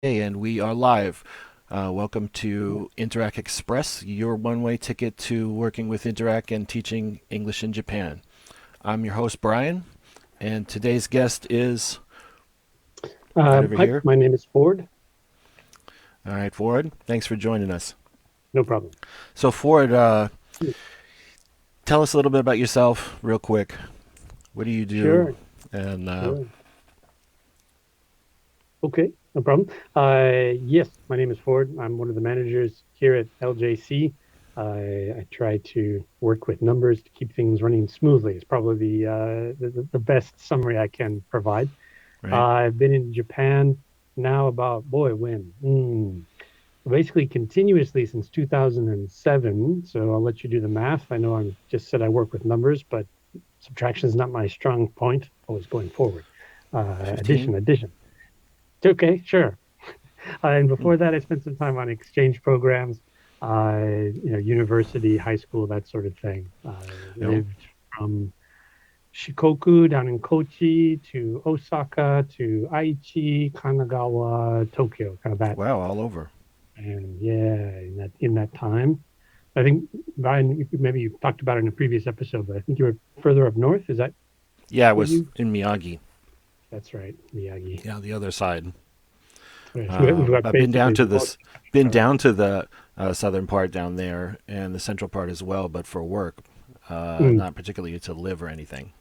Hey, and we are live. Welcome to Interac Express, your one-way ticket to working with Interac and teaching English in Japan. I'm your host, Brian, and today's guest is right over Hi, here. my name is Ford. All right, Ford, thanks for joining us. No problem. So, Ford, tell us a little bit about yourself, real quick. What do you do? Sure, And sure. Okay, no problem. Yes, my name is Ford. I'm one of the managers here at LJC. I try to work with numbers to keep things running smoothly. It's probably the best summary I can provide. right, I've been in Japan now about, boy, when? Basically continuously since 2007. So I'll let you do the math. I know I'm just said I work with numbers, but subtraction is not my strong point. Always going forward. 15. Addition. Okay, sure. And Hmm. before that, I spent some time on exchange programs, university, high school, that sort of thing. No. Lived from Shikoku down in Kochi to Osaka to Aichi, Kanagawa, Tokyo, kind of that. Wow, all over. And yeah, in that time, I think Ryan, maybe you talked about it in a previous episode, but I think you were further up north. Is that Yeah, I what was you? in Miyagi. That's right, Miyagi. Yeah, the other side. Right. So we've got I've been down basically to both this, been down to the southern part down there and the central part as well, but for work, Mm, not particularly to live or anything.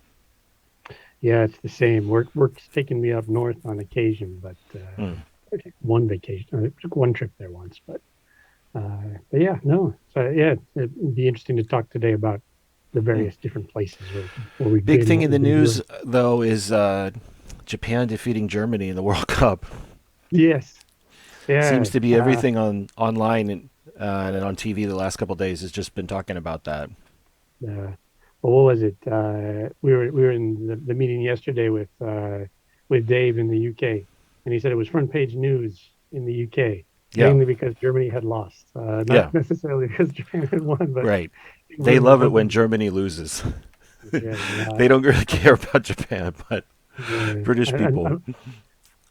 yeah, it's the same. Work's taken me up north on occasion, but Hmm. I took one vacation. I took one trip there once, but yeah, no. So yeah, it'd be interesting to talk today about the Hmm. various different places where we've Big been, thing what in the we've been news doing. though is Japan defeating Germany in the World Cup. Yes, Seems yeah. to be everything on online and on TV the last couple of days has just been talking about that. But what was it? We were in the meeting yesterday with Dave in the UK, and he said it was front page news in the UK, Yeah, mainly because Germany had lost, yeah, not necessarily because Japan had won, but right. They England or love it when something. Germany loses. Yeah, yeah, They don't really care about Japan, but yeah. British I, people.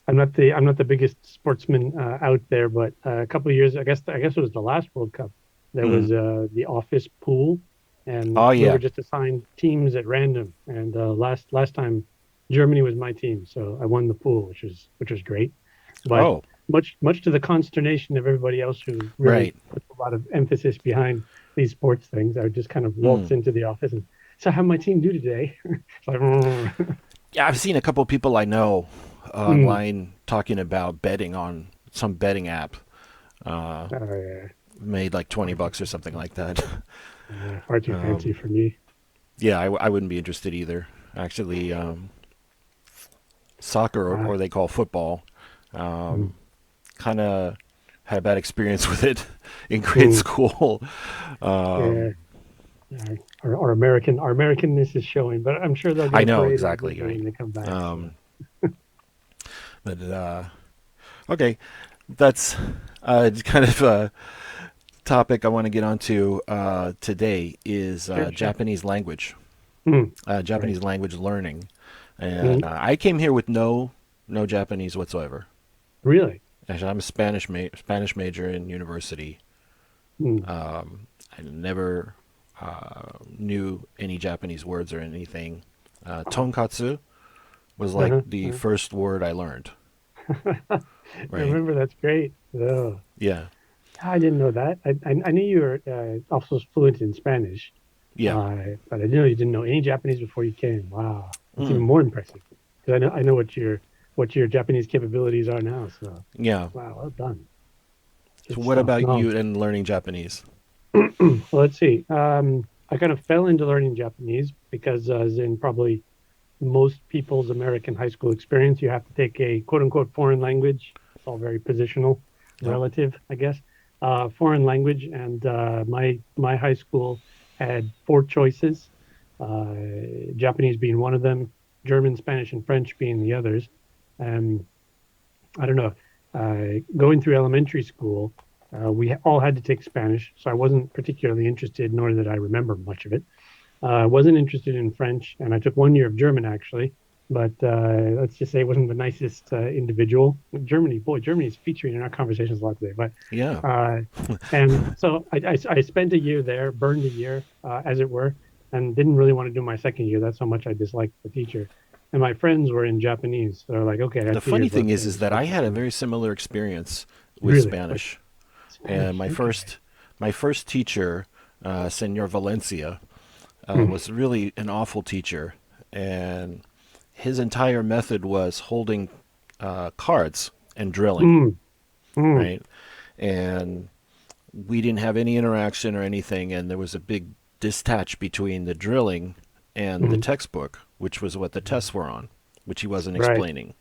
I'm not the biggest sportsman out there, but a couple of years, I guess it was the last World Cup. There Hmm. was the office pool, and Oh we yeah. were just assigned teams at random. And last time, Germany was my team, so I won the pool, which was great. But Oh, much to the consternation of everybody else who really right. puts a lot of emphasis behind these sports things, I would just kind of Hmm. waltz into the office and so how my team do today? It's like, Yeah, I've seen a couple of people I know mm, online talking about betting on some betting app. Uh, yeah, made like 20 far too bucks or something fancy. like that. Far too fancy Um, for me. yeah, I wouldn't be interested either. Actually, soccer Uh, or they call football, mm, kind of had a bad experience with it in grade mm, school. yeah, Um, yeah. Our Americanness is showing, but I'm sure they'll get I a know parade or a good exactly game right. when they come back. So, Um, but okay, that's kind of a topic I want to get onto today is sure, sure. Japanese language, Mm, right. Japanese language learning, and Mm, I came here with no Japanese whatsoever. really? Actually, I'm a Spanish major in university. Mm, I never knew any Japanese words or anything. Tonkatsu was like uh-huh, the uh-huh. first word I learned. I Right? remember that's great. Oh, Yeah, I didn't know that. I knew you were also fluent in Spanish, yeah. but I didn't know you didn't know any Japanese before you came. Wow, that's even Mm, more impressive. Because I know what your Japanese capabilities are now. So, yeah. wow, well done. So Good what stuff. about No. you and learning Japanese? Well, let's see. I kind of fell into learning Japanese because, as in probably most people's American high school experience, you have to take a quote unquote foreign language. It's all very positional, Yep. relative, I guess. Foreign language, and my high school had four choices, uh, Japanese being one of them, German, Spanish, and French being the others. Um, I don't know. Going through elementary school, we all had to take Spanish, so I wasn't particularly interested, nor did I remember much of it. I wasn't interested in French, and I took one year of German actually. but let's just say it wasn't the nicest individual. Germany, boy, Germany is featuring in our conversations a lot today. But Yeah. uh, and so I spent a year there, burned a year, as it were, and didn't really want to do my second year. That's how much I disliked the teacher. And my friends were in Japanese, so they're like, okay, I The got two funny years thing left is in that I had a Japanese. very similar experience with Really, like Spanish. And Spanish. Okay. my first teacher, Senor Valencia, Mm, was really an awful teacher, and his entire method was holding cards and drilling, mm, mm, right? And we didn't have any interaction or anything, and there was a big distach between the drilling and the mm. textbook, which was what the tests were on, which he wasn't Right. explaining.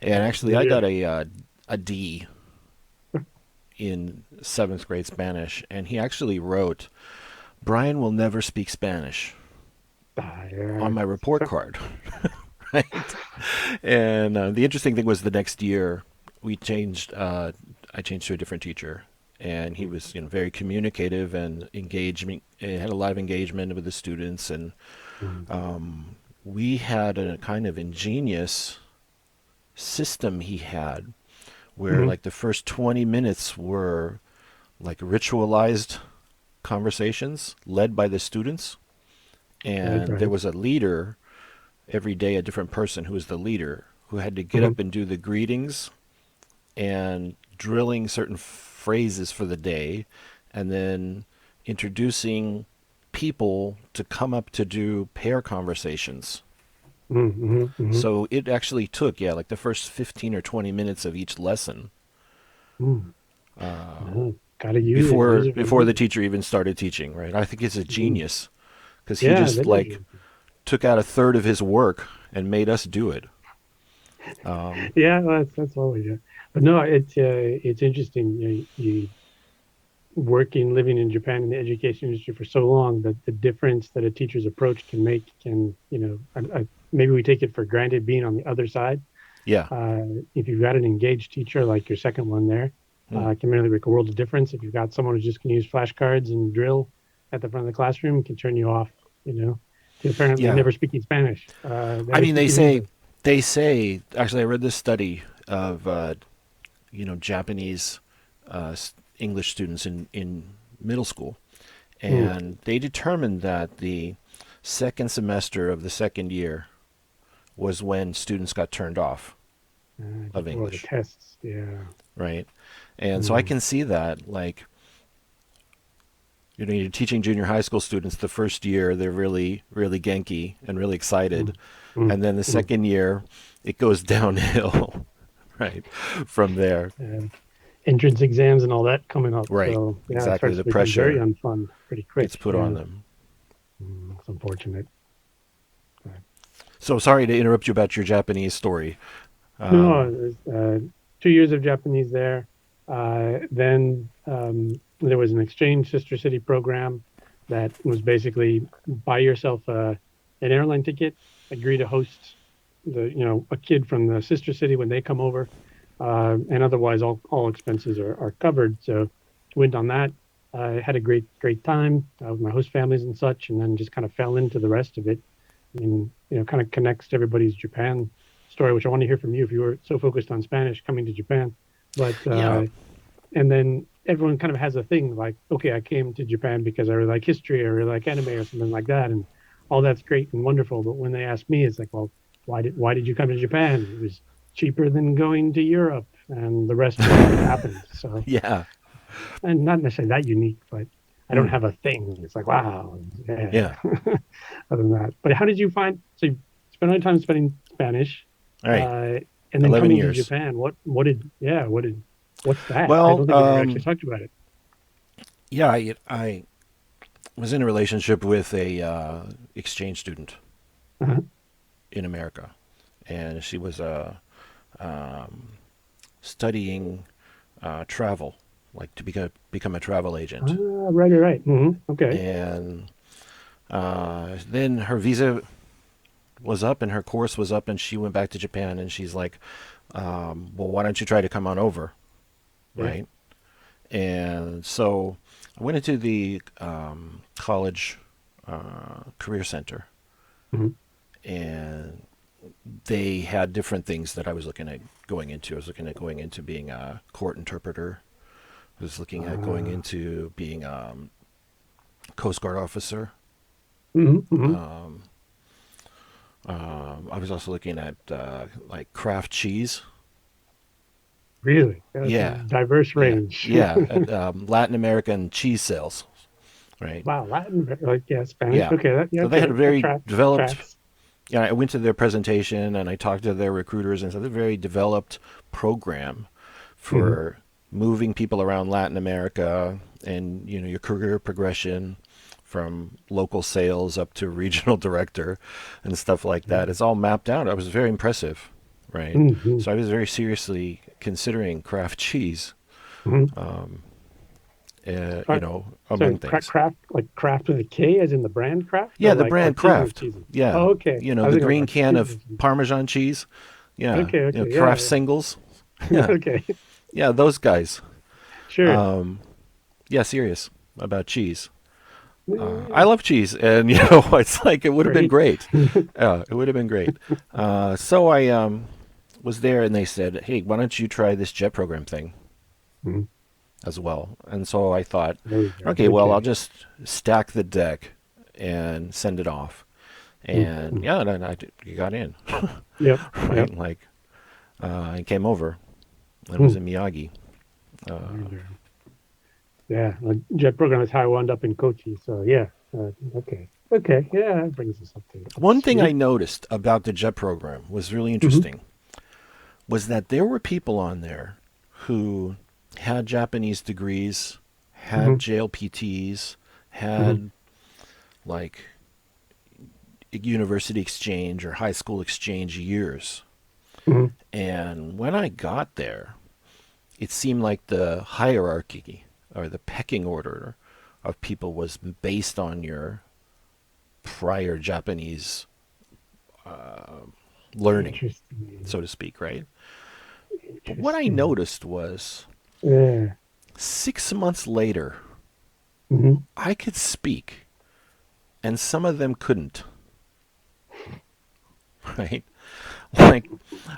And actually, I got Really. a D in seventh grade Spanish, and he actually wrote, "Brian will never speak Spanish" Yeah. on my report card. Right? And the interesting thing was the next year we changed. I changed to a different teacher, and he was very communicative and engagement. Had a lot of engagement with the students, and Mm, we had a kind of ingenious system he had where mm. like the first 20 minutes were like ritualized conversations led by the students, Right, and there right. was a leader every day, a different person who was the leader, who had to get Mm-hmm. up and do the greetings and drilling certain phrases for the day, and then introducing people to come up to do pair conversations. Mm-hmm. Mm-hmm. So it actually took, yeah, like the first 15 or 20 minutes of each lesson Mm. uh, No, gotta use it. before Use it when you before need the it. teacher even started teaching, right? I think it's a Mm. genius because he Yeah, just that is. like took out a third of his work and made us do it. Yeah, well, that's always yeah. But no, it's interesting. You working, living in Japan in the education industry for so long that the difference that a teacher's approach can make can, maybe we take it for granted being on the other side. Yeah. Uh, if you've got an engaged teacher like your second one there, Hmm. it can really make a world of difference. If you've got someone who's just going to use flashcards and drill at the front of the classroom, it can turn you off, to apparently Yeah. never speaking Spanish, I never mean, speaking English. they say actually I read this study of Japanese English students in middle school, Mm. and they determined that the second semester of the second year was when students got turned off of Well, the English, tests, yeah. right? And so I Mm. can see that, like, you're teaching junior high school students the first year, they're really, really genki and really excited. Mm. Mm. And then the Mm. second year, it goes downhill, right, from there. Uh, Entrance exams and all that coming up. Right, So yeah, it exactly. starts The to become very pressure unfun pretty gets quick. put on Yeah. them. It's unfortunate. So sorry to interrupt you about your Japanese story. No, Um, there's 2 years of Japanese there. Then there was an exchange sister city program that was basically buy yourself an airline ticket, agree to host a kid from the sister city when they come over, and otherwise all expenses are covered. So went on that. I had a great time with my host families and such, and then just kind of fell into the rest of it. And kind of connects to everybody's Japan story, which I want to hear from you if you were so focused on Spanish coming to Japan. But yeah, and then everyone kind of has a thing like, okay, I came to Japan because I really like history or really like anime or something like that, and all that's great and wonderful. But when they ask me, it's like, well, why did you come to Japan? It was cheaper than going to Europe, and the rest just kind of happens. So, yeah, and not necessarily that unique, but I don't hmm, have a thing. It's like, wow, yeah. yeah. Other than that, but how did you find? So you spent all your time studying Spanish, All right, uh, and then 11 coming to years. Japan. What's that? I Well, don't think we've ever actually talked about it. yeah, I was in a relationship with a exchange student Uh-huh. in America, and she was studying travel, like to become a travel agent. Right. Okay. And then her visa was up and her course was up, and she went back to Japan. And she's like, "Well, why don't you try to come on over, Yeah. right?" And so I went into the college career center, Hmm. and they had different things that I was looking at going into. I was looking at going into being a court interpreter. I was looking at going Uh, into being a Coast Guard officer. hmm. Um, I was also looking at like craft cheese. Really? That's a Yeah, diverse yeah, range. yeah. At, Latin American cheese sales, right? Wow, Latin, like yeah, Spanish. Yeah. Okay, yeah, So they had a okay, that very developed. tracks. Yeah, I went to their presentation and I talked to their recruiters and said a very developed program Hmm. for moving people around Latin America and your career progression from local sales up to regional director and stuff like that. It's all mapped out. I was very impressive, right? Hmm. So I was very seriously considering craft cheese, Hmm. um, So among things. craft, like craft with a K, as in the brand craft, or Yeah, the like brand artisanal Kraft. cheeses? Yeah, Oh, okay. I was the thinking green like can of artisanal cheese. Parmesan cheese. Yeah, Okay, okay, Kraft yeah, singles. yeah. Yeah, Okay, yeah, those guys. sure. Um, yeah, serious about cheese. I Yeah, love cheese, and it's like it would have been great. great. It would have been great. So I was there, and they said, "Hey, why don't you try this jet program thing Mhm. as well?" And so I thought, There we go. "Okay, well, I'll Okay. just stack the deck and send it off." And Mhm. yeah, and you got in, Yep, yep. right? Like I came over, and it was Mm. in Miyagi. There you go. Yeah, jet program is how I wound up in Kochi. So yeah, okay, okay, yeah, that brings us up to One thing I speed. noticed about the jet program was really Hmm. interesting was that there were people on there who had Japanese degrees, Hmm. had JLPTs, Hmm. had like university exchange or high school exchange years. Hmm. And when I got there, it seemed like the hierarchy or the pecking order of people was based on your prior Japanese learning, Interesting. so to speak, right? But what I Interesting. noticed was Yeah. 6 months later, Hmm. I could speak, and some of them couldn't, right? Like,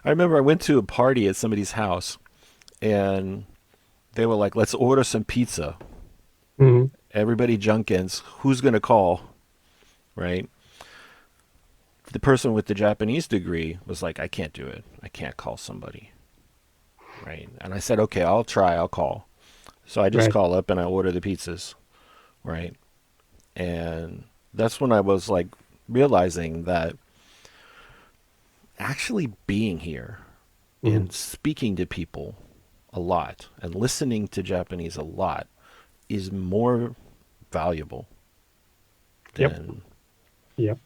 I remember I went to a party at somebody's house, and they were like, let's order some pizza. Hmm. Everybody Junkins, who's going to call, right? The person with the Japanese degree was like, I can't do it. I can't call somebody, right? And I said, okay, I'll try, I'll call. So I just Right. call up and I order the pizzas, right? And that's when I was like realizing that actually being here Hmm. and speaking to people a lot and listening to Japanese a lot is more valuable Yep. than Yep.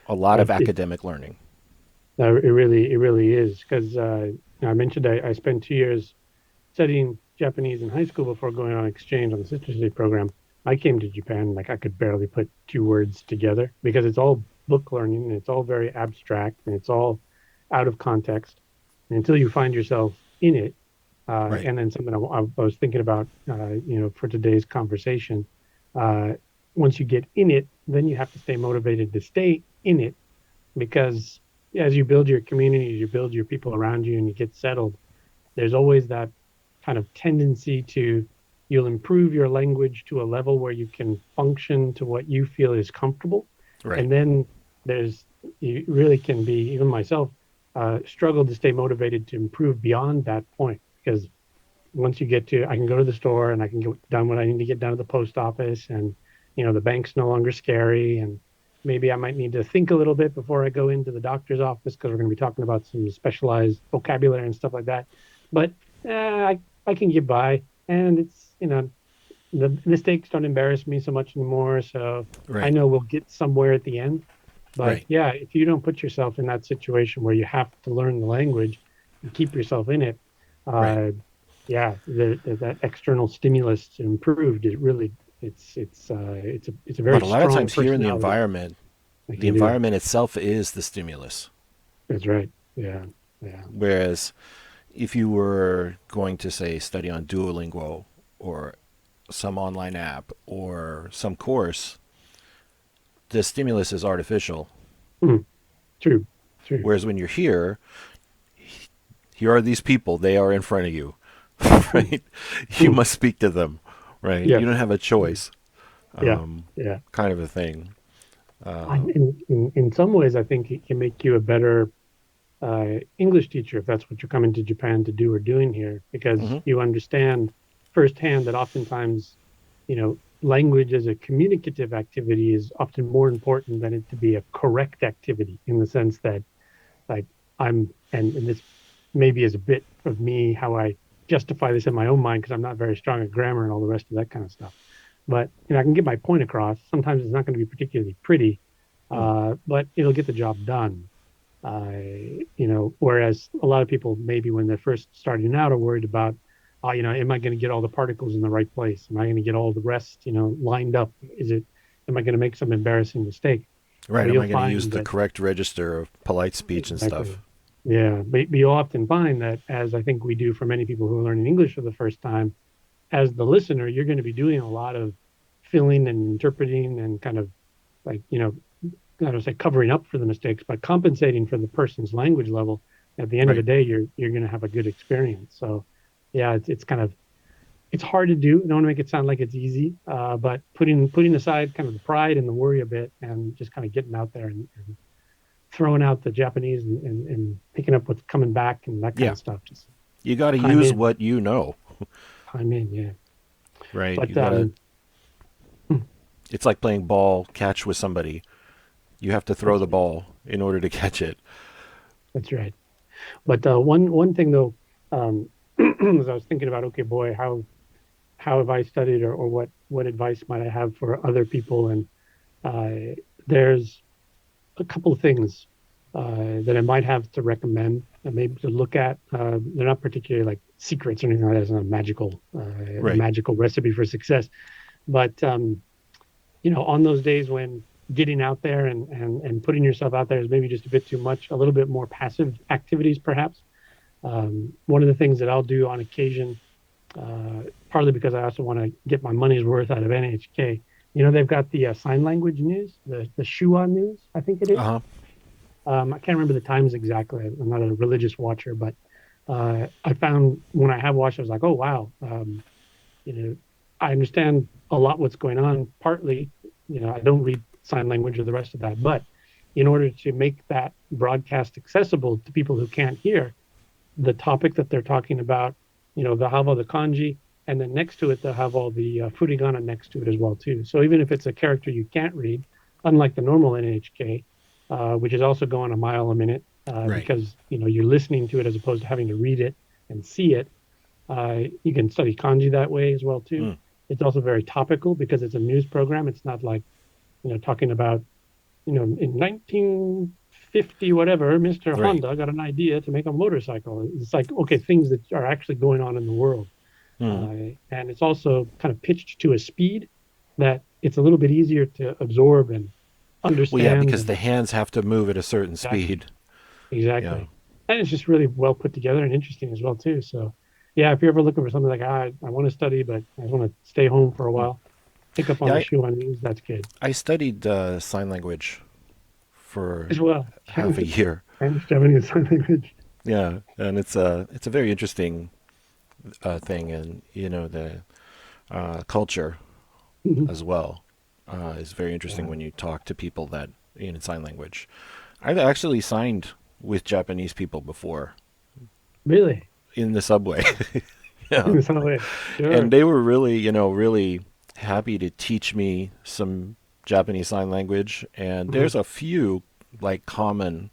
a lot of It academic learning. it really is because I mentioned I spent 2 years studying Japanese in high school before going on exchange on the sister city program. I came to Japan like I could barely put two words together because it's all book learning and it's all very abstract and it's all out of context. And until you find yourself in it, Right. and then something I was thinking about, for today's conversation, uh, once you get in it, then you have to stay motivated to stay in it because as you build your community, you build your people around you, and you get settled, there's always that kind of tendency to you'll improve your language to a level where you can function to what you feel is comfortable. Right. And then there's, you really can be, even myself, struggle to stay motivated to improve beyond that point. Because once you get to, I can go to the store and I can get done what I need to get done at the post office, and the bank's no longer scary, and maybe I might need to think a little bit before I go into the doctor's office because we're going to be talking about some specialized vocabulary and stuff like that. But I can get by, and it's the mistakes don't embarrass me so much anymore. So I Right. know we'll get somewhere at the end. But Right. yeah, if you don't put yourself in that situation where you have to learn the language and keep yourself in it, Right. uh, yeah, that external stimulus improved. It really, it's a very But a lot of strong times here in personality that the can do it. environment itself is the stimulus. That's right. Yeah, yeah. Whereas if you were going to say study on Duolingo or some online app or some course, the stimulus is artificial. Mm, true. True. Whereas when you're here are these people. They are in front of you, Mm. right? You Mm. must speak to them, right? You Yes. don't have a Mm. choice, Yeah. Yeah. kind of a thing. In some ways, I think it can make you a better English teacher if that's what you're coming to Japan to do or doing here, because Hmm. you understand firsthand that oftentimes, language as a communicative activity is often more important than it to be a correct activity in the sense that, like, and this maybe is a bit of me, how I justify this in my own mind because I'm not very strong at grammar and all the rest of that kind of stuff. But I can get my point across. Sometimes it's not going to be particularly pretty, Hmm. but it'll get the job done. Whereas a lot of people maybe when they're first starting out are worried about, am I going to get all the particles in the right place? Am I going to get all the rest, lined up? Am I going to make some embarrassing mistake? Right. But Am you'll I going to use find the that correct register of polite speech and exactly. stuff? Yeah, but you'll often find that, as I think we do for many people who are learning English for the first time, as the listener, you're going to be doing a lot of filling and interpreting and kind of like, I don't say covering up for the mistakes, but compensating for the person's language level. At the end of the Right. day, you're going to have a good experience. So, yeah, it's kind of it's hard to do. I don't want to make it sound like it's easy, but putting aside kind of the pride and the worry a bit, and just kind of getting out there and throwing out the Japanese and picking up what's coming back and that kind Yeah. of stuff. Just You got to time use in, what you know, time in, yeah. right? You But got to. It's like playing ball catch with somebody. You have to throw that's the ball in order to catch it. that's right. But one thing though, as I was thinking about, okay, boy, how have I studied, or what advice might I have for other people? And there's a couple of things that I might have to recommend and maybe to look at. They're not particularly like secrets or anything like that. It's not a Right. magical recipe for success. But on those days when getting out there and putting yourself out there is maybe just a bit too much, a little bit more passive activities, perhaps. One of the things that I'll do on occasion, partly because I also want to get my money's worth out of NHK. They've got the sign language news, the Shua news, I think it Uh is. huh. I can't remember the times exactly. I'm not a religious watcher, but I found when I have watched, I was like, oh wow, you know, I understand a lot what's going on. Partly, I don't read sign language or the rest of that, but in order to make that broadcast accessible to people who can't hear, the topic that they're talking about, they'll have all the kanji, and then next to it they'll have all the furigana next to it as well too. So even if it's a character you can't read, unlike the normal NHK, which is also going a mile a minute, Right. because you're listening to it as opposed to having to read it and see it. You can study kanji that way as well too. Mm. It's also very topical because it's a news program. It's not like talking about in 1950, whatever, Mr. Right. Honda got an idea to make a motorcycle. It's like, okay, things that are actually going on in the world. Mm. And it's also kind of pitched to a speed that it's a little bit easier to absorb and Well, yeah, understand. because the And hands have to move at a certain exactly, speed. Yeah. exactly. And it's just really well put together and interesting as well, too. So, yeah, if you're ever looking for something like, I want to study, but I just want to stay home for a Mm. while, pick up on Yeah. the shoe on news, that's good I studied sign language for as well. half a year. Spanish, Japanese sign language. Yeah, and it's a very interesting thing, and the culture Mhm. as well is very interesting Yeah. when you talk to people that in sign language. I've actually signed with Japanese people before Really? in the subway. Yeah, In some way. and Sure. they were really, really happy to teach me some Japanese sign language. And Mhm. there's a few like common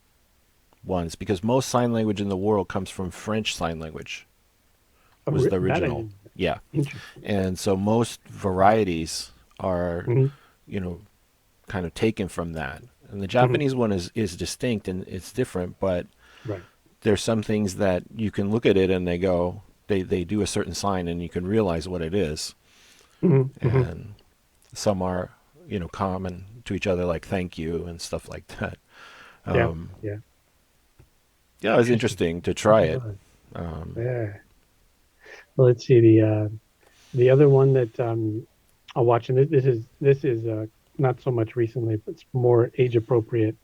ones because most sign language in the world comes from French sign language was the That I original. didn't. Yeah. Interesting. And so most varieties are, Hmm. you know, kind of taken from that. And the Hmm. Japanese one is distinct and it's different, but Right. there's some things that you can look at it and they do a certain sign and you can realize what it is. Hmm. Hmm. And some are, common to each other like thank you and stuff like that. Yeah. Um, Yeah. yeah, it was Interesting. interesting to I'll try think it. about it. Um, Yeah. Well, let's see the other one that I'll watch, and this is not so much recently, but it's more age appropriate.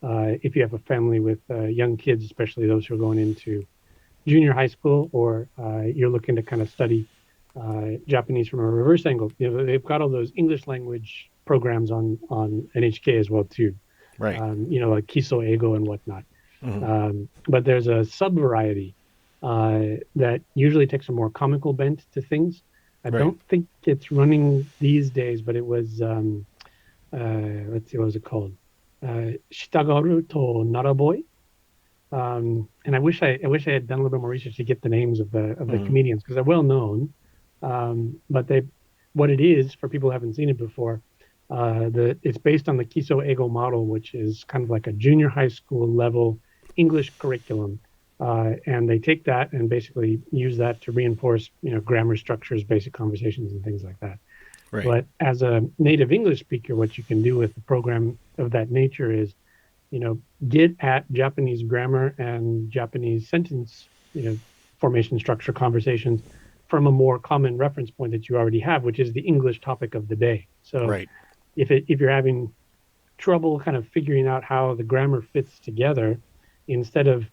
if you have a family with young kids, especially those who are going into junior high school, or you're looking to kind of study Japanese from a reverse angle. They've got all those English language programs on NHK as well too. Right. Like Kiso Ego and whatnot. Hmm. But there's a sub variety that usually takes a more comical bent to things. I Right. don't think it's running these days, but it was. Let's see, what was it called? Shitagaru to Naraboy. And I wish I had done a little bit more research to get the names of the Hmm. comedians because they're well known. But what it is for people who haven't seen it before, it's based on the Kiso Ego model, which is kind of like a junior high school level English curriculum. And they take that and basically use that to reinforce, grammar structures, basic conversations, and things like that. Right. But as a native English speaker, what you can do with a program of that nature is get at Japanese grammar and Japanese sentence, formation structure conversations from a more common reference point that you already have, which is the English topic of the day. So Right. if you're having trouble kind of figuring out how the grammar fits together, instead of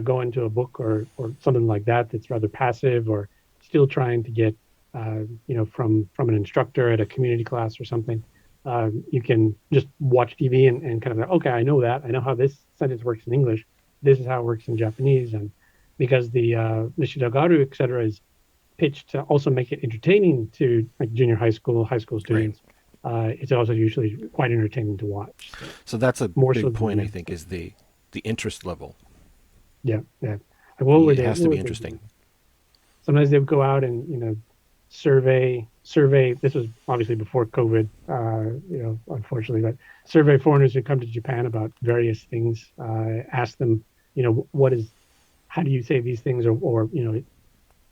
going to a book or something like that that's rather passive or still trying to get from an instructor at a community class or something, you can just watch TV and kind of okay, I know that, I know how this sentence works in English. This is how it works in Japanese, and because the Shiragaru, et cetera, is pitched to also make it entertaining to like junior high school Right. students. It's also usually quite entertaining to watch. So So that's a more so big than point, I the think, is the interest level. yeah, yeah. And what were It they? has to What be would they interesting. do? Sometimes they would go out and survey. This was obviously before COVID, unfortunately, but survey foreigners who come to Japan about various things. Ask them, how do you say these things, or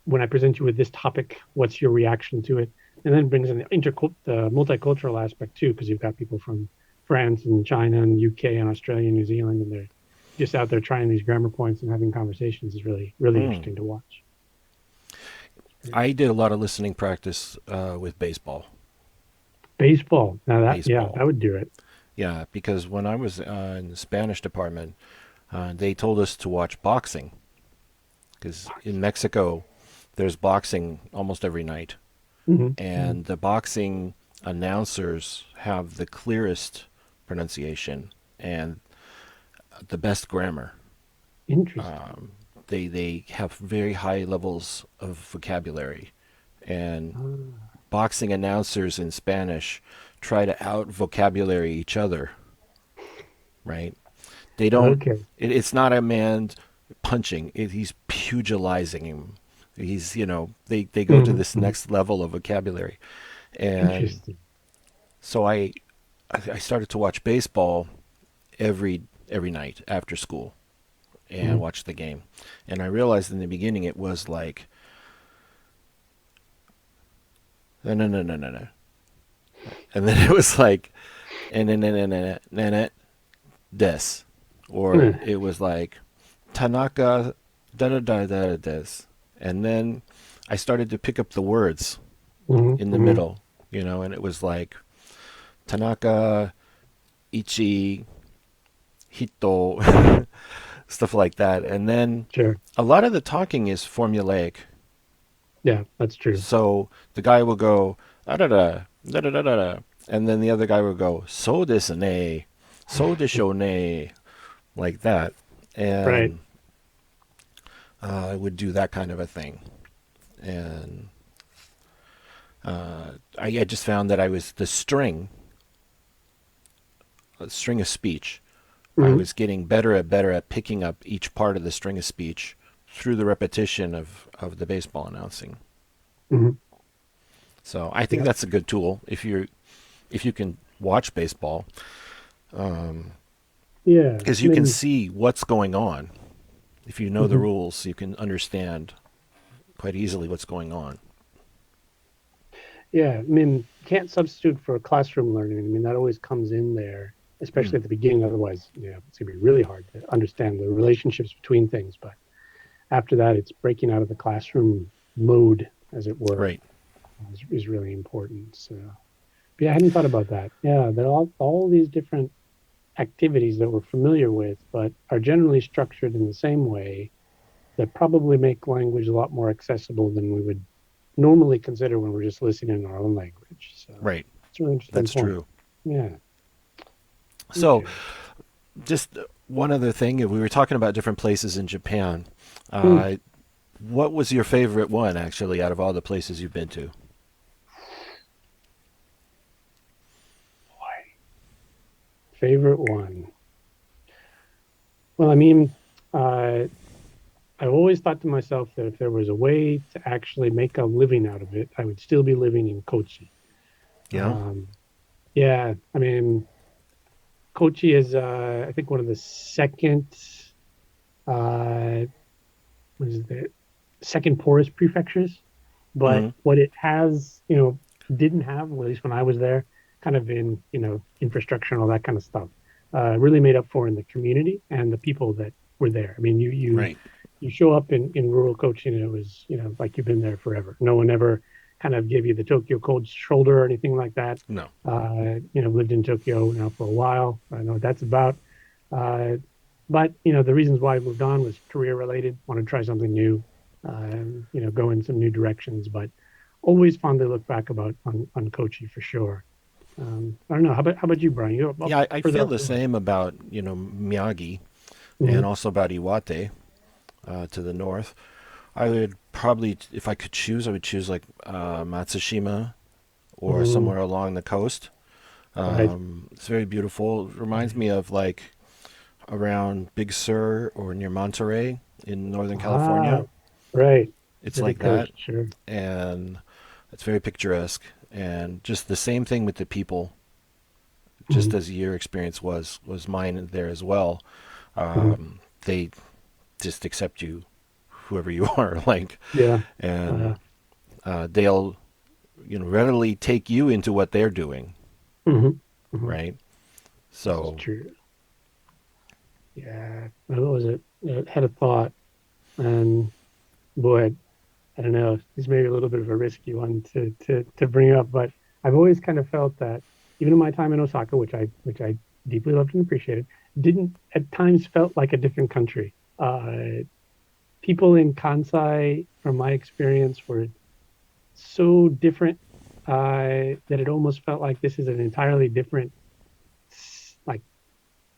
when I present you with this topic, what's your reaction to it? And then brings in the multicultural aspect too, because you've got people from France and China and UK and Australia and New Zealand, and they're just out there trying these grammar points and having conversations is really, really Mm. interesting to watch. I did a lot of listening practice with baseball. Baseball. Now yeah, Baseball. that would do it. Yeah, because when I was in the Spanish department, they told us to watch boxing because in Mexico, there's boxing almost every night, Mm-hmm. and the boxing announcers have the clearest pronunciation and the best grammar. Interesting. Um, they have very high levels of vocabulary, and Ah, boxing announcers in Spanish try to out vocabulary each other. Right? They don't. okay. It's not a man punching. He's pugilizing him. He's they go to this Mm-hmm. next level of vocabulary, and Interesting. so I started to watch baseball every night after school and Mm-hmm. watch the game. And I realized in the beginning it was like no no no no no no, and then it was like and then des, or Mm-hmm. it was like Tanaka da da da da des, and then I started to pick up the words in the Mm-hmm. middle, and it was like Tanaka Ichi Hito stuff like that, and then Sure. a lot of the talking is formulaic. Yeah, that's true. So the guy will go da da da da da da da, and then the other guy will go so desu ne, so desho ne, like that, Right. and I would do that kind of a thing, and I just found that I was the string of speech. I Mm-hmm. was getting better and better at picking up each part of the string of speech through the repetition of the baseball announcing. Mm-hmm. So I think Yeah. that's a good tool if you can watch baseball, Yeah. because I you can mean, see what's going on. If you know the mhm. rules, you can understand quite easily what's going on. Yeah. I mean, can't substitute for classroom learning. I mean, that always comes in there, Hmm. especially at the beginning. Otherwise, it's gonna be really hard to understand the relationships between things. But after that, it's breaking out of the classroom mode, as it were, Right. is really important. So, but yeah, I hadn't thought about that. Yeah, there are all these different activities that we're familiar with, but are generally structured in the same way that probably make language a lot more accessible than we would normally consider when we're just listening in our own language. So Right. it's a really interesting That's point. true. Yeah. So, Okay. just one other thing, we were talking about different places in Japan. Hmm. Uh, what was your favorite one, actually, out of all the places you've been to? Boy, favorite one. Well, I mean, uh, I've always thought to myself that if there was a way to actually make a living out of it, I would still be living in Kochi. Yeah. Um, yeah, I mean, Kochi is, I think, one of the second, uh, what is it, second poorest prefectures. But Hmm. what it has, didn't have, at least when I was there, kind of in, infrastructure and all that kind of stuff, really made up for in the community and the people that were there. I mean, Right. you show up in rural coaching and it was, like you've been there forever. No one ever kind of gave you the Tokyo cold shoulder or anything like that. No. Lived in Tokyo now for a while. I know what that's about. Uh, but the reasons why I moved on was career related. Want to try something new, go in some new directions. But always fond to look back about on Kochi for sure. I don't know. How about you, Brian? You're up Yeah, I further feel up the north. same about, Miyagi and Hmm. also about Iwate to the north. I would probably, if I could choose, I would choose like Matsushima or Hmm. somewhere along the coast. Right. It's very beautiful. It reminds Right. me of like around Big Sur or near Monterey in Northern Ah, California. right. It's Pacific like that, Coast. Sure. and it's very picturesque. And just the same thing with the people, just Hmm. as your experience was mine there as well. Hmm. They just accept you, whoever you are, like, Yeah. and Uh, they'll readily take you into what they're doing, hmm. Hmm. right? This is So true. Yeah. What was it? Had a thought, and boy, I don't know. This may be a little bit of a risky one to bring up, but I've always kind of felt that even in my time in Osaka, which I deeply loved and appreciated, didn't at times felt like a different country. People in Kansai, from my experience, were so different that it almost felt like this is an entirely different like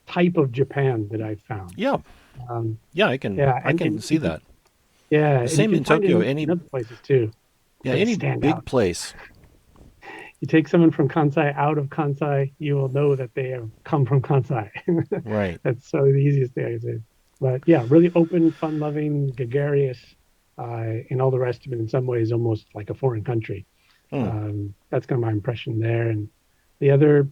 type of Japan that I found. yeah, Um, yeah, I can yeah, I and can see that. yeah, The and you same can in find it Tokyo. in Any other places too, yeah, where they any stand big out. place, You take someone from Kansai out of Kansai, you will know that they have come from Kansai. right? That's so the easiest thing I can say. But yeah, really open, fun-loving, gregarious, and all the rest of it in some ways almost like a foreign country. Hmm. That's kind of my impression there. And the other,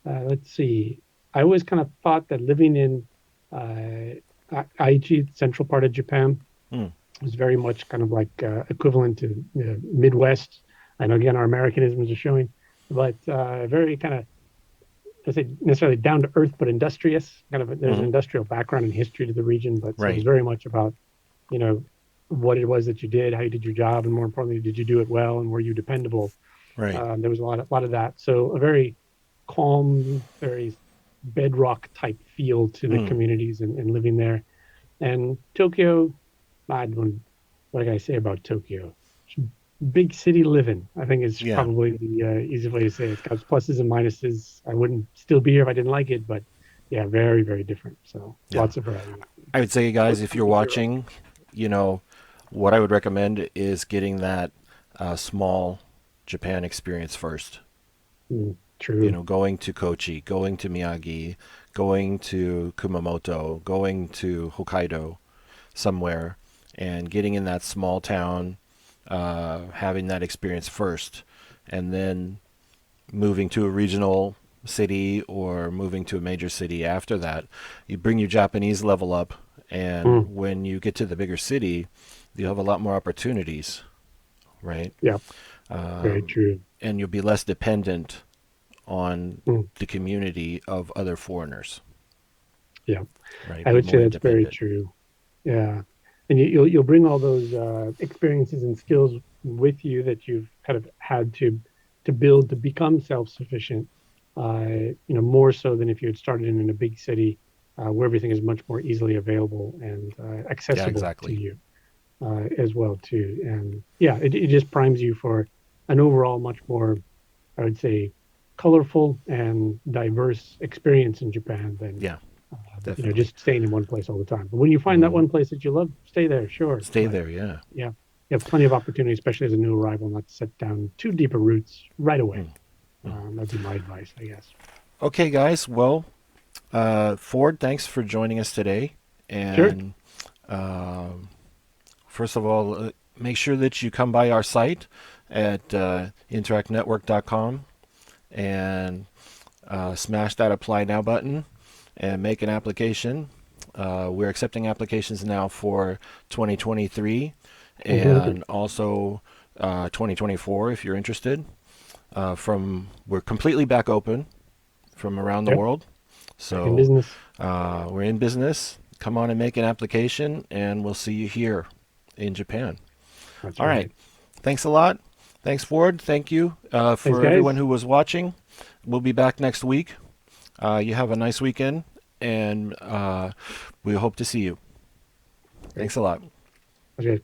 let's see, I always kind of thought that living in Aichi, the central part of Japan, Hmm. was very much kind of like equivalent to Midwest. I know again our Americanisms are showing, but very kind of I say necessarily down to earth, but industrious. Kind of there's an Hmm. industrial background and history to the region, but so it was Right. very much about you know what it was that you did, how you did your job, and more importantly, did you do it well, and were you dependable? Right. There was a lot of that. So a very calm, very bedrock type feel to the Hmm. communities and living there. And Tokyo, I don't, what can I say about Tokyo? Big city living, I think is Yeah. probably the easiest way to say it. It's got its pluses and minuses. I wouldn't still be here if I didn't like it, but yeah, very, very different. So Yeah. lots of variety. I would say, guys, What if would you're be your watching, you know, what I would recommend is getting that small Japan experience first. true? Going to Kochi, going to Miyagi, going to Kumamoto, going to Hokkaido, somewhere, and getting in that small town, having that experience first, and then moving to a regional city or moving to a major city after that. You bring your Japanese level up, and Mm, when you get to the bigger city, you'll have a lot more opportunities, right? yeah, very Um, true. and you'll be less dependent on Mm, the community of other foreigners, yeah, right? I Be would say more that's very independent. true. Yeah, and you'll bring all those experiences and skills with you that you've kind of had to build to become self-sufficient. more so than if you had started in a big city where everything is much more easily available and Yeah, accessible to exactly. you as well too. And yeah, it just primes you for an overall much more, I would say, colorful and diverse experience in Japan than Yeah, definitely. just staying in one place all the time. But when you find that Hmm. one place that you love, stay there, sure. Stay But there. Yeah. yeah, you have plenty of opportunity, especially as a new arrival, not to set down too deeper roots right away. Mm, mm. That'd be my advice, I guess. Okay, guys. Well, Ford, thanks for joining us today. Sure. And first of all, make sure that you come by our site at interactnetwork.com and smash that apply now button and make an application. We're accepting applications now for 2023 and also 2024 if you're interested. We're completely back open from around the Yep. world. Back in So business. we're in business. Come on and make an application, and we'll see you here in Japan. That's All right. right. Thanks a lot. Thanks, Ford. Thank you Thanks, for everyone guys. who was watching. We'll be back next week. You have a nice weekend, and we hope to see you. Great. Thanks a lot. Okay.